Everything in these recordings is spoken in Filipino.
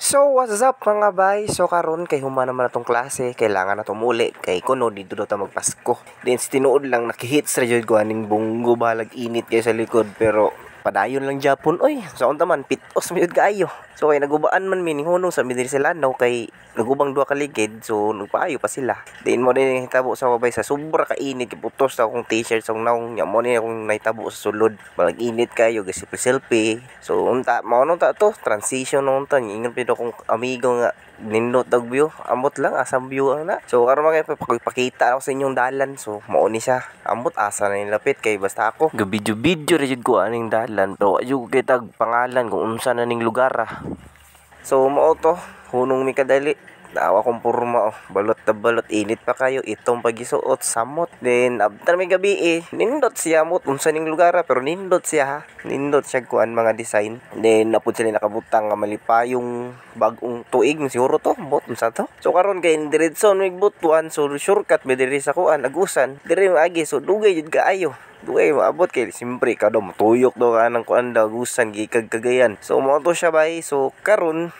So, what's up mga bay? So, karon kay human naman natong klase, kailangan na tumuli. Kay kuno dito daw ta magpasko. Then, tinuod lang, nakihits ra jud ko aning bunggo balag init kay sa likod. Pero, padayon lang Japon. Oy, sa unta man, pitos mo yun kaayo. So, kay nagubaan man mining hunong sa midiri sila no, kay nagubang duha ka ligid. So, nagpaayo pa sila. Then, mo din hitabo sa babay sa sobra ka init. Putos na akong t-shirt sa naong. Nya mo din akong naitabo sa sulod. Balag init kayo, kasi selfie. So, unta, maunong ta to. Transition nung ta. Ingat pino kong amigo nga nindot dag view, amot lang asang view na. So karon mga pakita ako sa inyong dalan. So mao ni siya. Amot asa na nilapit kay basta ako gabidyo-bidyo ra jud ko aning dalan. Pero ayo kay tag pangalan kung unsa na ning lugar ah. So mao to, hunong mi kadali. Dawa kong purma balot na balot, init pa kayo, itong pagisuot, samot. Then, after may gabi nindot siya mot, unsa ning lugar pero nindot siya ha. Nindot siya kuan mga design. Then, napod sila nakabutang nga malipayong bagong tuig, siguro to, bot, unsa to. So, karon kay diretso may butuan, so shortcut, may diri sa kuan, agusan. Diri agi, so dugay jud kaayo. Dugay maabot kay simpre ka daw matuyok daw ka ng kuan daw agusan, gikag kagayan. So, mo to siya bay, so karon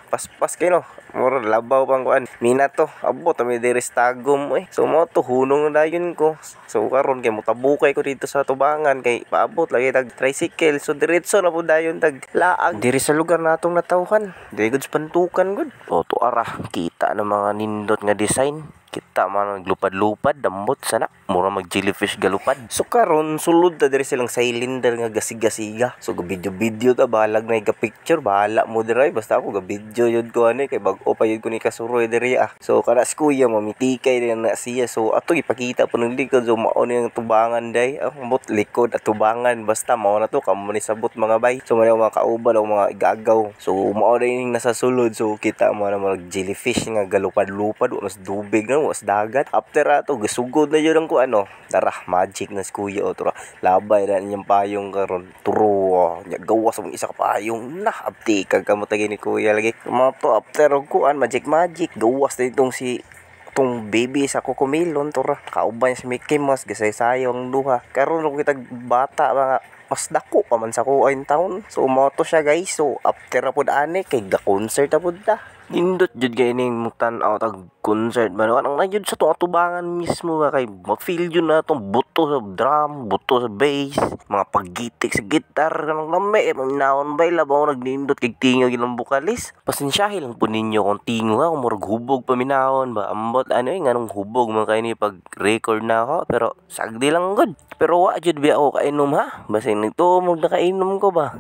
paspas kayo no. Mura labaw pang kuan. Mina to. Abot kami diri sa tagom So mo to hunong na dayon ko. So karon kay mutabukay ko dito sa tubangan kay paabot lagi tag tricycle. So diretso na po dayon tag laag diri sa lugar natong natawhan. Diri gud pantukan gud. O to ara kita ng mga nindot nga design. Kita man naglupad-lupad dambot sana mura mag jellyfish galupad. So karon sulod ta diri silang cylinder nga gasig-gasiga. So video-video ta balag na iga picture bahala mo diri basta ako ga video yun ko ani kay bag-o pa yun ko ni kasuroy diri ah. So kana si kuya mamitikay din na siya. So ato ipakita po ng likod so mao ni ang tubangan day. Mot likod at tubangan basta mao na to kamo ni sabot mga bay. So mga kauban o mga igagaw. So mao din nasa sulod so kita mo na mag jellyfish nga galupad-lupad mas dubig na was dagat. After ato gasugod na yun ang ko ano. Tara, magic na si kuya o tara. Labay na niyang payong karon. Turo. Gawas mo isa ka payong. Nah, abti kag kamutagi ni kuya lagi. Mga to after kuan magic. Gawas na itong si itong baby sa Cocomelon tara. Kauban si Mickey Mouse gasay-sayo ang duha. Karon kita bata mga mas dako pa man sa kuain taon. So mo to siya guys. So after apod ani kay ga concert apod ta. Nindot jud kay ning mutan-aw tag concert man ang na jud sa tubangan mismo ba kay ma-feel jud na tong buto sa drum, buto sa bass, mga paggitik sa gitar kanang lami naon bay labaw nagnindot kay tingaw gilang bukalis. Pasensyahe lang po ninyo kung tingo ha kung murag hubog paminahon ba ambot ano nganong hubog man kay ni pag record na ako pero sagdi lang good. Pero wa jud bi ako kainom ha. Basin nagtumog na kainom ko ba.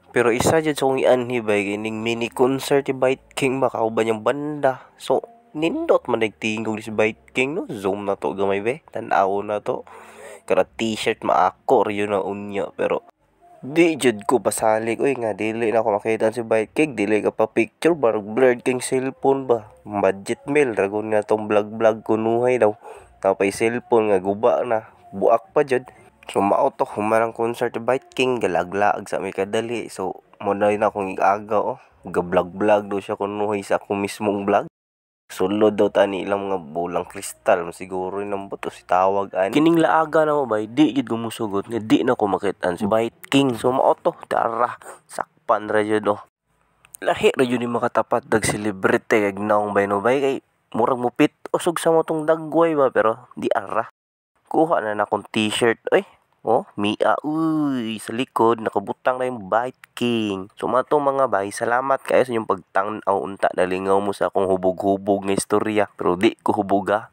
Pero isa dyan sa kong ianhibay kining mini concert ni Bite King ba kauban yung banda. So nindot man nagtingog si Bite King no. Zoom na to gamay be. Tanaw na to. Kara t-shirt maako yun na unya pero di jud ko pasalig. Uy nga dili na ako makita si Bite King. Dili ka pa picture barag blurred king cellphone ba. Budget mail ragon nga tong vlog kunuhay daw. Tapay cellphone nga guba na. Buak pa jud. So mao to humanang concert ni Bite King galaglaag sa may kadali. So mo na rin akong iaga ga-vlog daw siya kunuhay sa ako mismong vlog. Sulod daw tani ilang mga bulang kristal siguro nang buto si tawag ani. Kining laaga na mo bay di gid gumusugot nga di na ko makit-an si Bite King. So mao to tara sakpan ra jud lahi ra jud ni makatapat dag celebrity kag naong bay no bay kay murag mupit usog sa mo tong dagway ba pero di ara. Kuha na akong t-shirt Mia, uy, sa likod, nakabutang na yung Bite King. So, mga bay, salamat kayo sa inyong pagtanaw unta. Nalingaw mo sa akong hubog-hubog na istorya. Pero di ko hubuga.